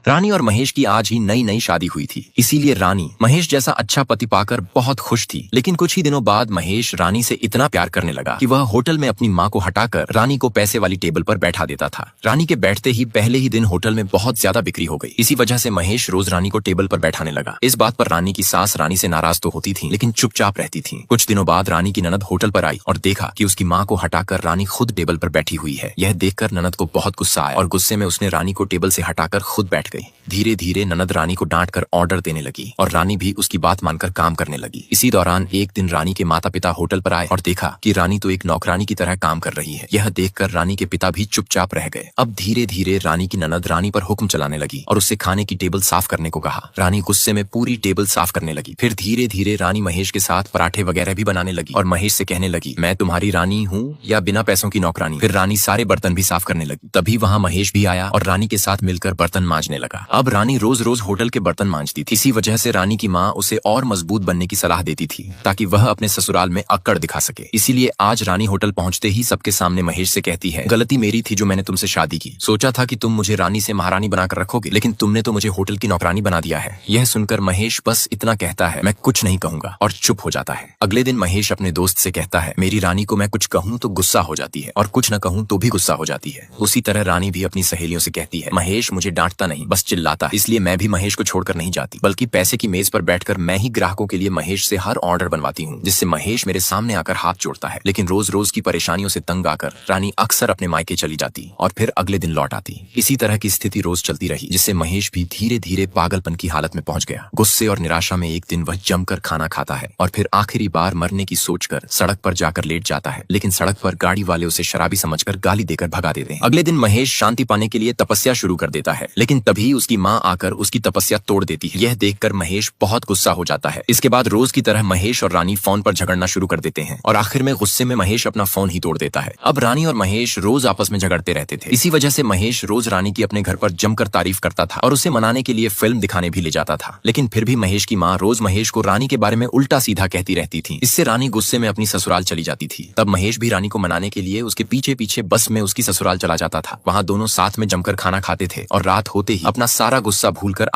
रानी और महेश की आज ही नई नई शादी हुई थी, इसीलिए रानी महेश जैसा अच्छा पति पाकर बहुत खुश थी। लेकिन कुछ ही दिनों बाद महेश रानी से इतना प्यार करने लगा कि वह होटल में अपनी माँ को हटाकर रानी को पैसे वाली टेबल पर बैठा देता था। रानी के बैठते ही पहले ही दिन होटल में बहुत ज्यादा बिक्री हो गई। इसी वजह से महेश रोज रानी को टेबल पर बैठाने लगा। इस बात पर रानी की सास रानी से नाराज तो होती थी, लेकिन चुपचाप रहती थी। कुछ दिनों बाद रानी की ननद होटल पर आई और देखा कि उसकी माँ को हटाकर रानी खुद टेबल पर बैठी हुई है। यह देखकर ननद को बहुत गुस्सा आया और गुस्से में उसने रानी को टेबल से हटाकर खुद बैठ गई। धीरे धीरे ननद रानी को डांट कर ऑर्डर देने लगी और रानी भी उसकी बात मानकर काम करने लगी। इसी दौरान एक दिन रानी के माता पिता होटल पर आए और देखा कि रानी तो एक नौकरानी की तरह काम कर रही है। यह देखकर रानी के पिता भी चुपचाप रह गए। अब धीरे धीरे रानी की ननद रानी पर हुक्म चलाने लगी और उससे खाने की टेबल साफ करने को कहा। रानी गुस्से में पूरी टेबल साफ करने लगी। फिर धीरे धीरे रानी महेश के साथ पराठे वगैरह भी बनाने लगी और महेश से कहने लगी, मैं तुम्हारी रानी हूँ या बिना पैसों की नौकरानी। फिर रानी सारे बर्तन भी साफ करने लगी। तभी वहाँ महेश भी आया और रानी के साथ मिलकर बर्तन मांजने लगा। अब रानी रोज रोज होटल के बर्तन मांजती थी। इसी वजह से रानी की माँ उसे और मजबूत बनने की सलाह देती थी ताकि वह अपने ससुराल में अक्कड़ दिखा सके। इसीलिए आज रानी होटल पहुंचते ही सबके सामने महेश से कहती है, गलती मेरी थी जो मैंने तुमसे शादी की। सोचा था कि तुम मुझे रानी से महारानी बनाकर रखोगे, लेकिन तुमने तो मुझे होटल की नौकरानी बना दिया है। यह सुनकर महेश बस इतना कहता है, मैं कुछ नहीं कहूंगा, और चुप हो जाता है। अगले दिन महेश अपने दोस्त से कहता है, मेरी रानी को मैं कुछ कहूँ तो गुस्सा हो जाती है और कुछ न कहूँ तो भी गुस्सा हो जाती है। उसी तरह रानी भी अपनी सहेलियों से कहती है, महेश मुझे डांटता नहीं, बस चिल्लाता है। इसलिए मैं भी महेश को छोड़कर नहीं जाती, बल्कि पैसे की मेज पर बैठकर मैं ही ग्राहकों के लिए महेश से हर ऑर्डर बनवाती हूँ, जिससे महेश मेरे सामने आकर हाथ जोड़ता है। लेकिन रोज रोज की परेशानियों से तंग आकर रानी अक्सर अपने मायके चली जाती और फिर अगले दिन लौट आती। इसी तरह की स्थिति रोज चलती रही, जिससे महेश भी धीरे धीरे पागलपन की हालत में पहुंच गया। गुस्से और निराशा में एक दिन वह जमकर खाना खाता है और फिर आखिरी बार मरने की सोचकर सड़क पर जाकर लेट जाता है। लेकिन सड़क पर गाड़ी वाले उसे शराबी समझकर गाली देकर भगा देते हैं। अगले दिन महेश शांति पाने के लिए तपस्या शुरू कर देता है, लेकिन तभी उसकी माँ आकर उसकी तपस्या तोड़ देती है। यह देखकर महेश बहुत गुस्सा हो जाता है। इसके बाद रोज की तरह महेश और रानी फोन पर झगड़ना शुरू कर देते हैं और आखिर में गुस्से में महेश अपना फोन ही तोड़ देता है। अब रानी और महेश रोज आपस में झगड़ते रहते थे। इसी वजह से महेश रोज रानी की अपने घर पर जमकर तारीफ करता था और उसे मनाने के लिए फिल्म दिखाने भी ले जाता था। लेकिन फिर भी महेश की माँ रोज महेश को रानी के बारे में उल्टा सीधा कहती रहती थी। इससे रानी गुस्से में अपनी ससुराल चली जाती थी। तब महेश भी रानी को मनाने के लिए उसके पीछे पीछे बस में उसकी ससुराल चला जाता था। वहाँ दोनों साथ में जमकर खाना खाते थे और रात होते ही अपना सारा गुस्सा भूलकर